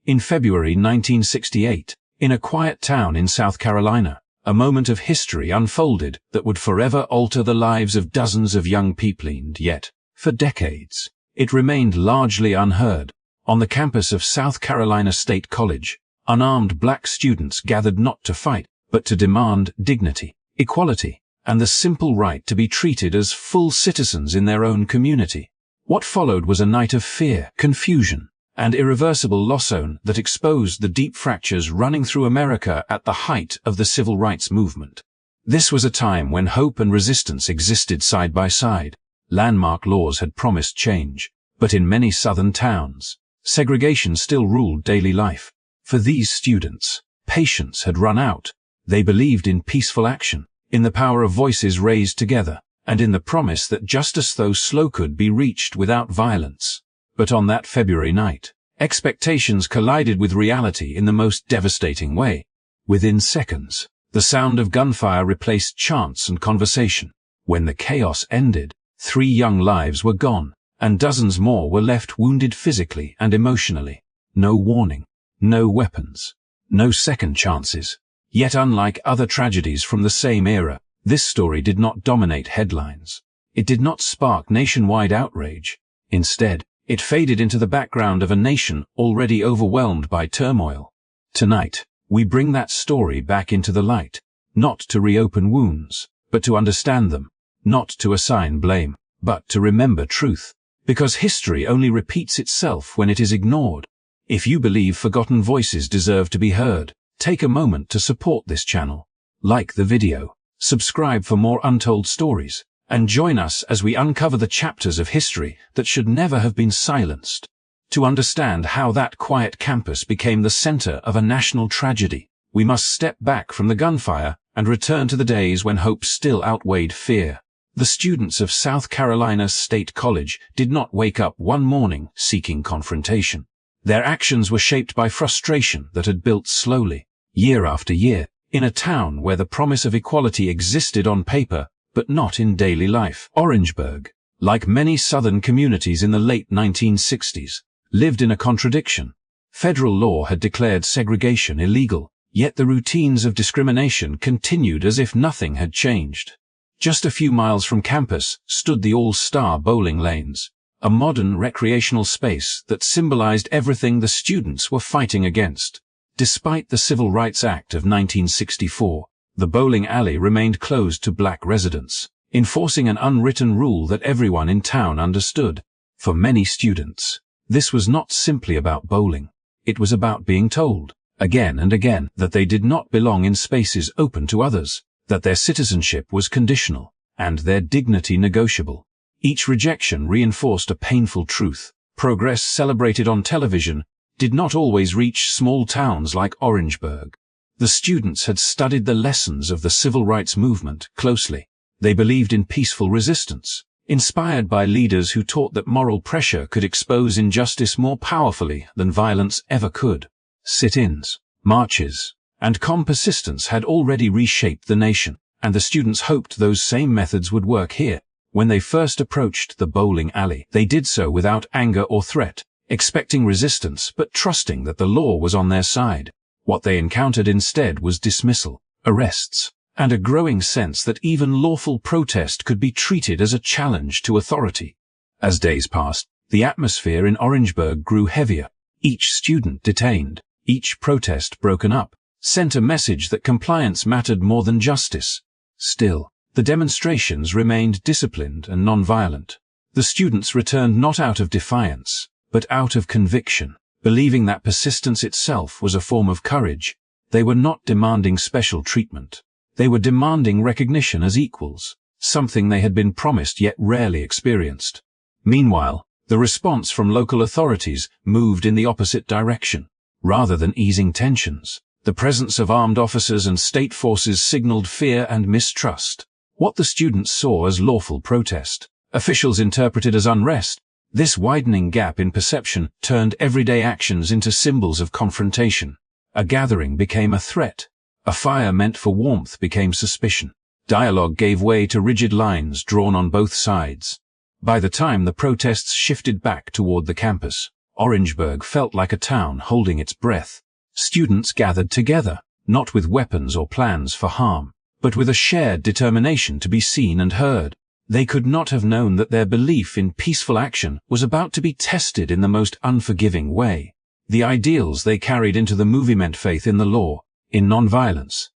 In February 1968, in a quiet town in South Carolina, a moment of history unfolded that would forever alter the lives of dozens of young people, and yet, for decades, it remained largely unheard. On the campus of South Carolina State College, unarmed black students gathered not to fight, but to demand dignity, equality, and the simple right to be treated as full citizens in their own community. What followed was a night of fear, confusion, and irreversible loss that exposed the deep fractures running through America at the height of the civil rights movement. This was a time when hope and resistance existed side by side. Landmark laws had promised change, but in many southern towns, segregation still ruled daily life. For these students, patience had run out. They believed in peaceful action, in the power of voices raised together, and in the promise that justice, though slow, could be reached without violence. But on that February night, expectations collided with reality in the most devastating way. Within seconds, the sound of gunfire replaced chants and conversation. When the chaos ended, 3 young lives were gone, and dozens more were left wounded physically and emotionally. No warning, no weapons, no second chances. Yet unlike other tragedies from the same era, this story did not dominate headlines. It did not spark nationwide outrage. Instead, it faded into the background of a nation already overwhelmed by turmoil. Tonight, we bring that story back into the light, not to reopen wounds, but to understand them, not to assign blame, but to remember truth. Because history only repeats itself when it is ignored. If you believe forgotten voices deserve to be heard, take a moment to support this channel. Like the video, subscribe for more untold stories, and join us as we uncover the chapters of history that should never have been silenced. To understand how that quiet campus became the center of a national tragedy, we must step back from the gunfire and return to the days when hope still outweighed fear. The students of South Carolina State College did not wake up one morning seeking confrontation. Their actions were shaped by frustration that had built slowly, year after year, in a town where the promise of equality existed on paper, but not in daily life. Orangeburg, like many southern communities in the late 1960s, lived in a contradiction. Federal law had declared segregation illegal, yet the routines of discrimination continued as if nothing had changed. Just a few miles from campus stood the All-Star bowling lanes, a modern recreational space that symbolized everything the students were fighting against. Despite the Civil Rights Act of 1964, the bowling alley remained closed to black residents, enforcing an unwritten rule that everyone in town understood. For many students, this was not simply about bowling. It was about being told, again and again, that they did not belong in spaces open to others, that their citizenship was conditional, and their dignity negotiable. Each rejection reinforced a painful truth. Progress celebrated on television did not always reach small towns like Orangeburg. The students had studied the lessons of the civil rights movement closely. They believed in peaceful resistance, inspired by leaders who taught that moral pressure could expose injustice more powerfully than violence ever could. Sit-ins, marches, and calm persistence had already reshaped the nation, and the students hoped those same methods would work here. When they first approached the bowling alley, they did so without anger or threat, expecting resistance but trusting that the law was on their side. What they encountered instead was dismissal, arrests, and a growing sense that even lawful protest could be treated as a challenge to authority. As days passed, the atmosphere in Orangeburg grew heavier. Each student detained, each protest broken up, sent a message that compliance mattered more than justice. Still, the demonstrations remained disciplined and non-violent. The students returned not out of defiance, but out of conviction, believing that persistence itself was a form of courage. They were not demanding special treatment. They were demanding recognition as equals, something they had been promised yet rarely experienced. Meanwhile, the response from local authorities moved in the opposite direction. Rather than easing tensions, the presence of armed officers and state forces signaled fear and mistrust. What the students saw as lawful protest, officials interpreted as unrest. This widening gap in perception turned everyday actions into symbols of confrontation. A gathering became a threat. A fire meant for warmth became suspicion. Dialogue gave way to rigid lines drawn on both sides. By the time the protests shifted back toward the campus, Orangeburg felt like a town holding its breath. Students gathered together, not with weapons or plans for harm, but with a shared determination to be seen and heard. They could not have known that their belief in peaceful action was about to be tested in the most unforgiving way. The ideals they carried into the movie meant faith in the law, in nonviolence.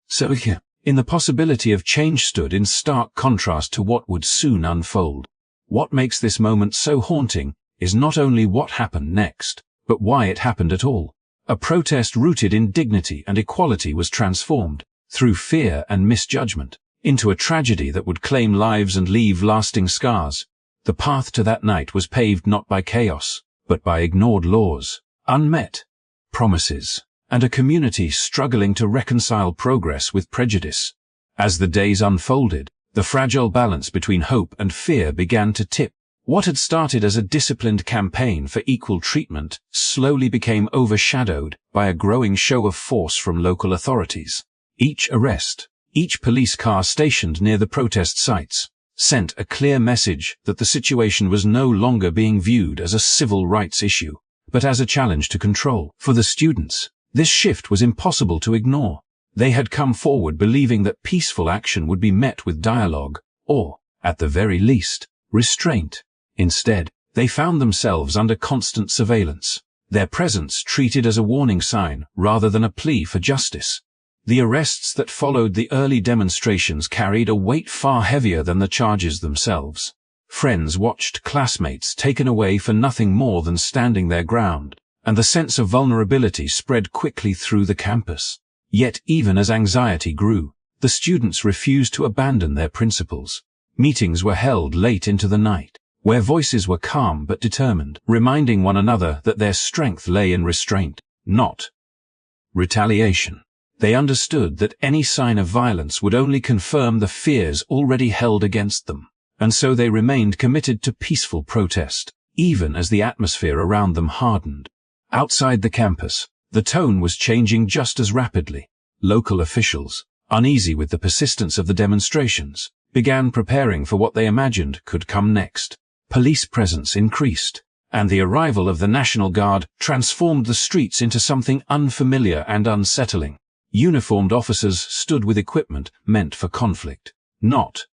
So, in the possibility of change stood in stark contrast to what would soon unfold. What makes this moment so haunting is not only what happened next, but why it happened at all. A protest rooted in dignity and equality was transformed, through fear and misjudgment, into a tragedy that would claim lives and leave lasting scars. The path to that night was paved not by chaos, but by ignored laws, unmet promises, and a community struggling to reconcile progress with prejudice. As the days unfolded, the fragile balance between hope and fear began to tip. What had started as a disciplined campaign for equal treatment slowly became overshadowed by a growing show of force from local authorities. Each arrest, each police car stationed near the protest sites, sent a clear message that the situation was no longer being viewed as a civil rights issue, but as a challenge to control. For the students, this shift was impossible to ignore. They had come forward believing that peaceful action would be met with dialogue, or, at the very least, restraint. Instead, they found themselves under constant surveillance, their presence treated as a warning sign rather than a plea for justice. The arrests that followed the early demonstrations carried a weight far heavier than the charges themselves. Friends watched classmates taken away for nothing more than standing their ground, and the sense of vulnerability spread quickly through the campus. Yet even as anxiety grew, the students refused to abandon their principles. Meetings were held late into the night, where voices were calm but determined, reminding one another that their strength lay in restraint, not retaliation. They understood that any sign of violence would only confirm the fears already held against them, and so they remained committed to peaceful protest, even as the atmosphere around them hardened. Outside the campus, the tone was changing just as rapidly. Local officials, uneasy with the persistence of the demonstrations, began preparing for what they imagined could come next. Police presence increased, and the arrival of the National Guard transformed the streets into something unfamiliar and unsettling. Uniformed officers stood with equipment meant for conflict, not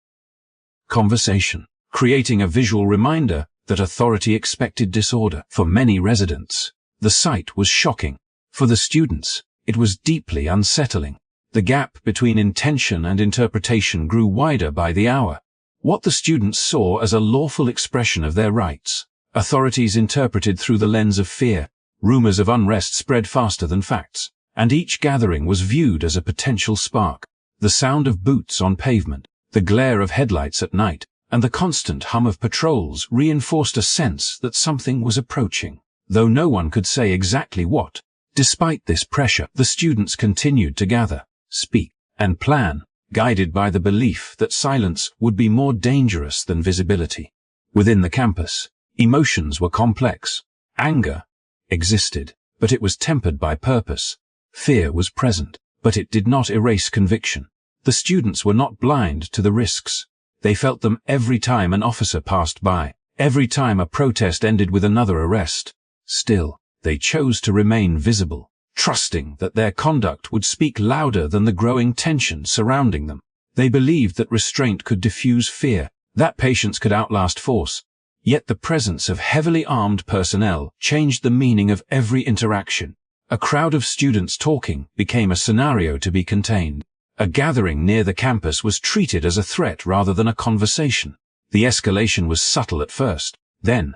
conversation, creating a visual reminder that authority expected disorder. For many residents, the sight was shocking. For the students, it was deeply unsettling. The gap between intention and interpretation grew wider by the hour. What the students saw as a lawful expression of their rights, authorities interpreted through the lens of fear. Rumors of unrest spread faster than facts, and each gathering was viewed as a potential spark. The sound of boots on pavement, the glare of headlights at night, and the constant hum of patrols reinforced a sense that something was approaching, though no one could say exactly what. Despite this pressure, the students continued to gather, speak, and plan, guided by the belief that silence would be more dangerous than visibility. Within the campus, emotions were complex. Anger existed, but it was tempered by purpose. Fear was present, but it did not erase conviction. The students were not blind to the risks. They felt them every time an officer passed by, every time a protest ended with another arrest. Still, they chose to remain visible, trusting that their conduct would speak louder than the growing tension surrounding them. They believed that restraint could diffuse fear, that patience could outlast force. Yet the presence of heavily armed personnel changed the meaning of every interaction. A crowd of students talking became a scenario to be contained. A gathering near the campus was treated as a threat rather than a conversation. The escalation was subtle at first, then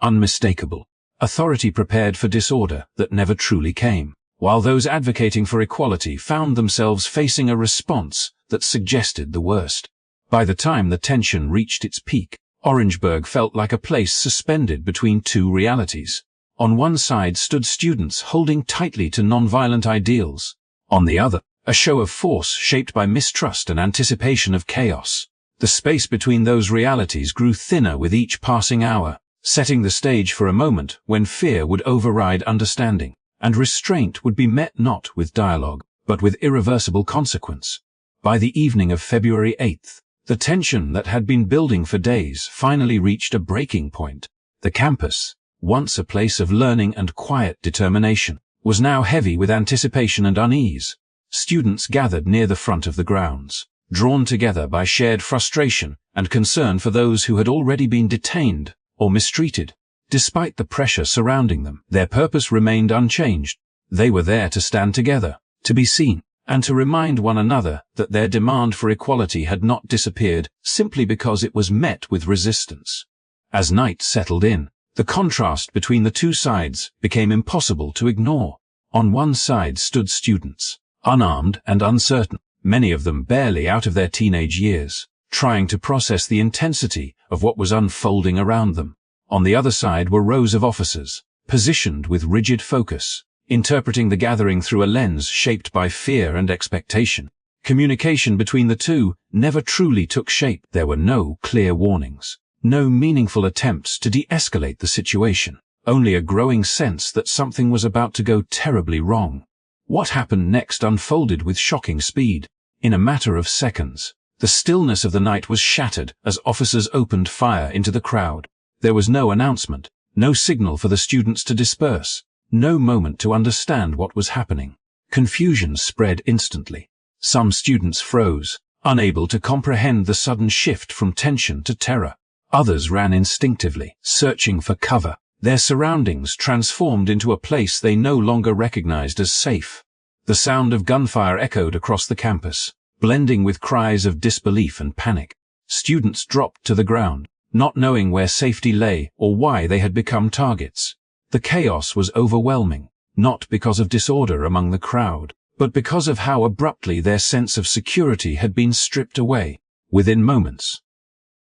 unmistakable. Authority prepared for disorder that never truly came, while those advocating for equality found themselves facing a response that suggested the worst. By the time the tension reached its peak, Orangeburg felt like a place suspended between two realities. On one side stood students holding tightly to nonviolent ideals. On the other, a show of force shaped by mistrust and anticipation of chaos. The space between those realities grew thinner with each passing hour, setting the stage for a moment when fear would override understanding, and restraint would be met not with dialogue, but with irreversible consequence. By the evening of February 8th, the tension that had been building for days finally reached a breaking point. The campus, once a place of learning and quiet determination, was now heavy with anticipation and unease. Students gathered near the front of the grounds, drawn together by shared frustration and concern for those who had already been detained or mistreated. Despite the pressure surrounding them, their purpose remained unchanged. They were there to stand together, to be seen, and to remind one another that their demand for equality had not disappeared simply because it was met with resistance. As night settled in, the contrast between the two sides became impossible to ignore. On one side stood students, unarmed and uncertain, many of them barely out of their teenage years, trying to process the intensity of what was unfolding around them. On the other side were rows of officers, positioned with rigid focus, interpreting the gathering through a lens shaped by fear and expectation. Communication between the two never truly took shape. There were no clear warnings, no meaningful attempts to de-escalate the situation, only a growing sense that something was about to go terribly wrong. What happened next unfolded with shocking speed. In a matter of seconds, the stillness of the night was shattered as officers opened fire into the crowd. There was no announcement, no signal for the students to disperse, no moment to understand what was happening. Confusion spread instantly. Some students froze, unable to comprehend the sudden shift from tension to terror. Others ran instinctively, searching for cover, their surroundings transformed into a place they no longer recognized as safe. The sound of gunfire echoed across the campus, blending with cries of disbelief and panic. Students dropped to the ground, not knowing where safety lay or why they had become targets. The chaos was overwhelming, not because of disorder among the crowd, but because of how abruptly their sense of security had been stripped away, within moments.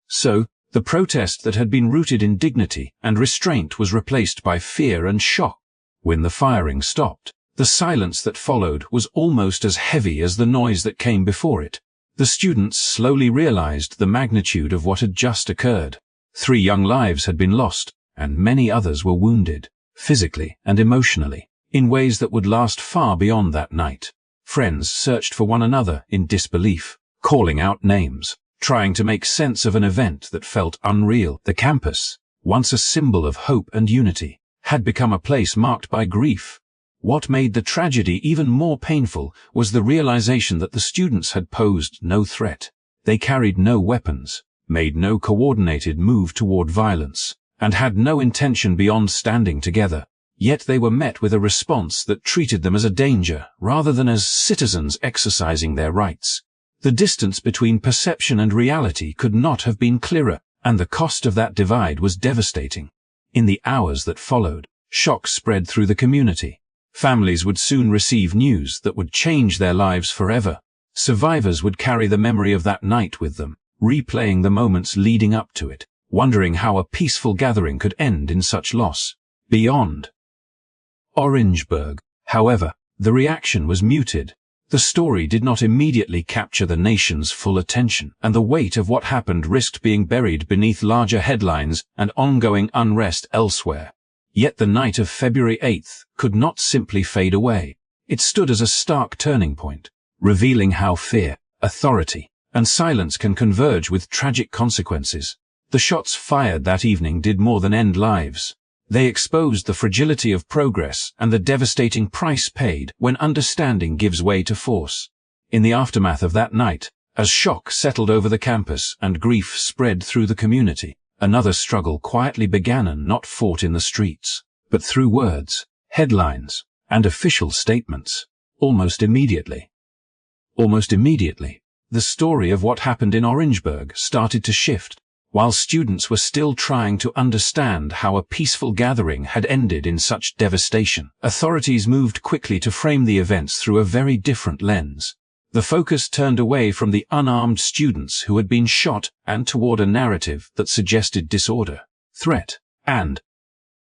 So, the protest that had been rooted in dignity and restraint was replaced by fear and shock. When the firing stopped, the silence that followed was almost as heavy as the noise that came before it. The students slowly realized the magnitude of what had just occurred. 3 young lives had been lost, and many others were wounded, physically and emotionally, in ways that would last far beyond that night. Friends searched for one another in disbelief, calling out names, trying to make sense of an event that felt unreal. The campus, once a symbol of hope and unity, had become a place marked by grief. What made the tragedy even more painful was the realization that the students had posed no threat. They carried no weapons, made no coordinated move toward violence, and had no intention beyond standing together. Yet they were met with a response that treated them as a danger rather than as citizens exercising their rights. The distance between perception and reality could not have been clearer, and the cost of that divide was devastating. In the hours that followed, shock spread through the community. Families would soon receive news that would change their lives forever. Survivors would carry the memory of that night with them, replaying the moments leading up to it, wondering how a peaceful gathering could end in such loss. Beyond Orangeburg, however, the reaction was muted. The story did not immediately capture the nation's full attention, and the weight of what happened risked being buried beneath larger headlines and ongoing unrest elsewhere. Yet the night of February 8th could not simply fade away. It stood as a stark turning point, revealing how fear, authority, and silence can converge with tragic consequences. The shots fired that evening did more than end lives. They exposed the fragility of progress and the devastating price paid when understanding gives way to force. In the aftermath of that night, as shock settled over the campus and grief spread through the community, another struggle quietly began, and not fought in the streets, but through words, headlines, and official statements. Almost immediately, the story of what happened in Orangeburg started to shift. While students were still trying to understand how a peaceful gathering had ended in such devastation, authorities moved quickly to frame the events through a very different lens. The focus turned away from the unarmed students who had been shot and toward a narrative that suggested disorder, threat, and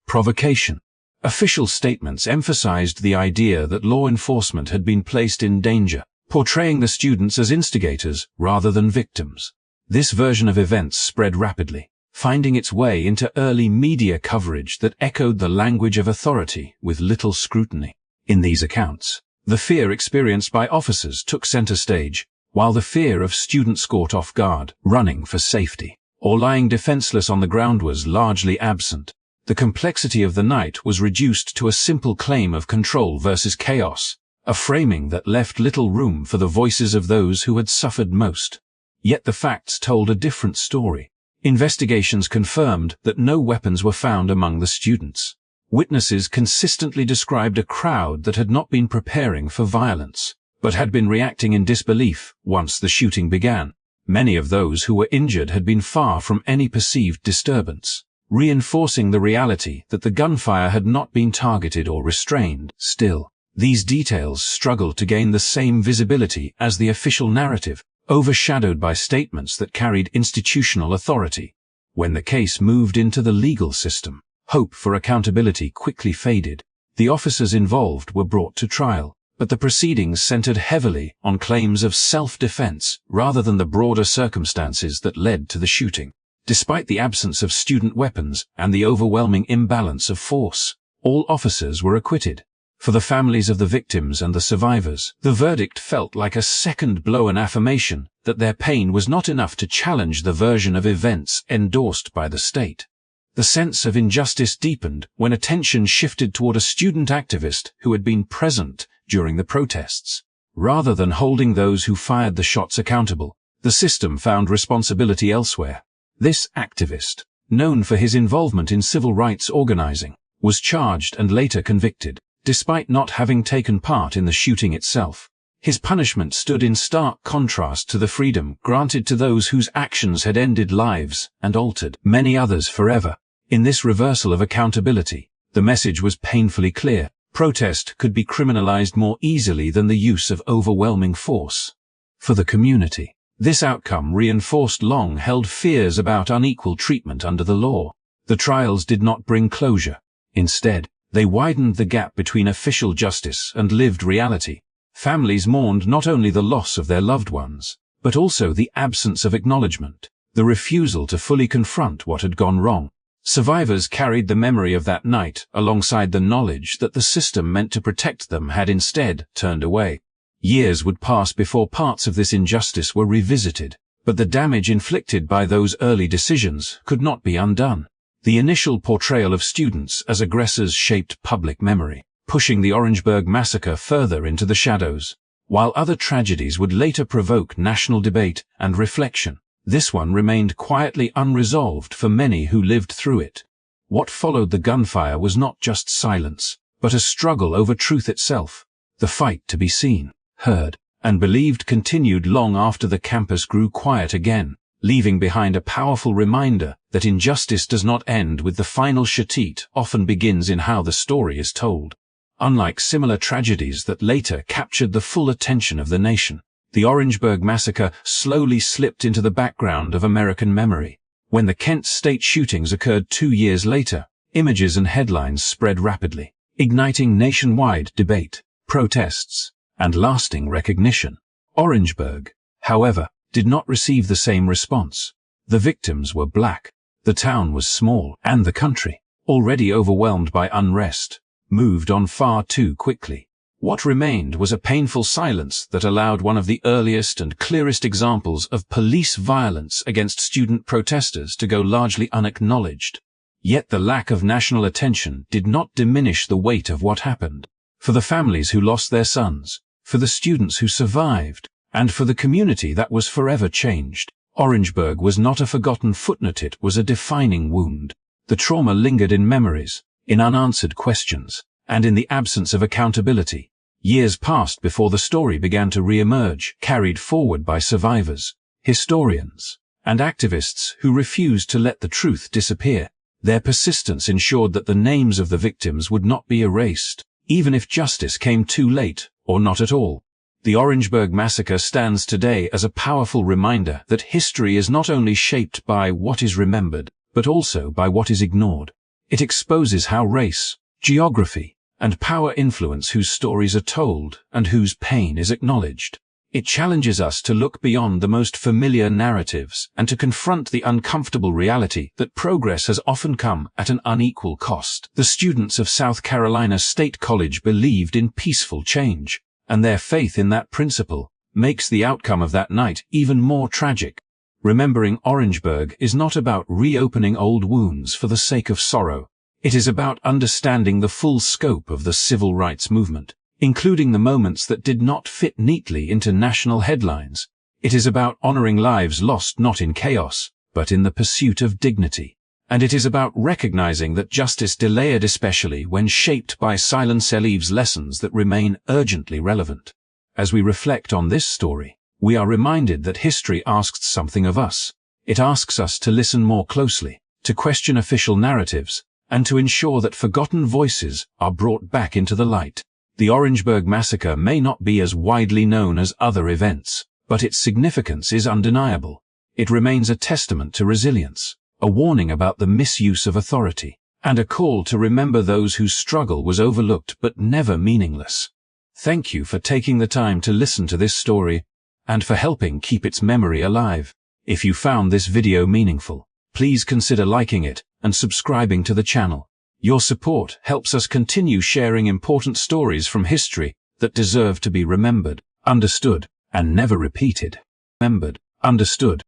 provocation. Official statements emphasized the idea that law enforcement had been placed in danger, portraying the students as instigators rather than victims. This version of events spread rapidly, finding its way into early media coverage that echoed the language of authority with little scrutiny. In these accounts, the fear experienced by officers took center stage, while the fear of students caught off guard, running for safety, or lying defenseless on the ground was largely absent. The complexity of the night was reduced to a simple claim of control versus chaos, a framing that left little room for the voices of those who had suffered most. Yet the facts told a different story. Investigations confirmed that no weapons were found among the students. Witnesses consistently described a crowd that had not been preparing for violence, but had been reacting in disbelief once the shooting began. Many of those who were injured had been far from any perceived disturbance, reinforcing the reality that the gunfire had not been targeted or restrained. Still, these details struggled to gain the same visibility as the official narrative, overshadowed by statements that carried institutional authority. When the case moved into the legal system, hope for accountability quickly faded. The officers involved were brought to trial, but the proceedings centered heavily on claims of self-defense rather than the broader circumstances that led to the shooting. Despite the absence of student weapons and the overwhelming imbalance of force, all officers were acquitted. For the families of the victims and the survivors, the verdict felt like a second blow, an affirmation that their pain was not enough to challenge the version of events endorsed by the state. The sense of injustice deepened when attention shifted toward a student activist who had been present during the protests. Rather than holding those who fired the shots accountable, the system found responsibility elsewhere. This activist, known for his involvement in civil rights organizing, was charged and later convicted, despite not having taken part in the shooting itself. His punishment stood in stark contrast to the freedom granted to those whose actions had ended lives and altered many others forever. In this reversal of accountability, the message was painfully clear. Protest could be criminalized more easily than the use of overwhelming force. For the community, this outcome reinforced long-held fears about unequal treatment under the law. The trials did not bring closure. Instead, they widened the gap between official justice and lived reality. Families mourned not only the loss of their loved ones, but also the absence of acknowledgement, the refusal to fully confront what had gone wrong. Survivors carried the memory of that night alongside the knowledge that the system meant to protect them had instead turned away. Years would pass before parts of this injustice were revisited, but the damage inflicted by those early decisions could not be undone. The initial portrayal of students as aggressors shaped public memory, pushing the Orangeburg Massacre further into the shadows. While other tragedies would later provoke national debate and reflection, this one remained quietly unresolved for many who lived through it. What followed the gunfire was not just silence, but a struggle over truth itself. The fight to be seen, heard, and believed continued long after the campus grew quiet again, leaving behind a powerful reminder that injustice does not end with the final shahid, often begins in how the story is told. Unlike similar tragedies that later captured the full attention of the nation, the Orangeburg Massacre slowly slipped into the background of American memory. When the Kent State shootings occurred 2 years later, images and headlines spread rapidly, igniting nationwide debate, protests, and lasting recognition. Orangeburg, however, did not receive the same response. The victims were black, the town was small, and the country, already overwhelmed by unrest, moved on far too quickly. What remained was a painful silence that allowed one of the earliest and clearest examples of police violence against student protesters to go largely unacknowledged. Yet the lack of national attention did not diminish the weight of what happened. For the families who lost their sons, for the students who survived, and for the community that was forever changed, Orangeburg was not a forgotten footnote, it was a defining wound. The trauma lingered in memories, in unanswered questions, and in the absence of accountability. Years passed before the story began to re-emerge, carried forward by survivors, historians, and activists who refused to let the truth disappear. Their persistence ensured that the names of the victims would not be erased, even if justice came too late or not at all. The Orangeburg Massacre stands today as a powerful reminder that history is not only shaped by what is remembered, but also by what is ignored. It exposes how race, geography, and power influence whose stories are told and whose pain is acknowledged. It challenges us to look beyond the most familiar narratives and to confront the uncomfortable reality that progress has often come at an unequal cost. The students of South Carolina State College believed in peaceful change, and their faith in that principle makes the outcome of that night even more tragic. Remembering Orangeburg is not about reopening old wounds for the sake of sorrow. It is about understanding the full scope of the civil rights movement, including the moments that did not fit neatly into national headlines. It is about honoring lives lost not in chaos, but in the pursuit of dignity. And it is about recognizing that justice delayed, especially when shaped by silence, leaves lessons that remain urgently relevant. As we reflect on this story, we are reminded that history asks something of us. It asks us to listen more closely, to question official narratives, and to ensure that forgotten voices are brought back into the light. The Orangeburg Massacre may not be as widely known as other events, but its significance is undeniable. It remains a testament to resilience, a warning about the misuse of authority, and a call to remember those whose struggle was overlooked but never meaningless. Thank you for taking the time to listen to this story, and for helping keep its memory alive. If you found this video meaningful, please consider liking it and subscribing to the channel. Your support helps us continue sharing important stories from history that deserve to be remembered, understood, and never repeated. Remembered, understood,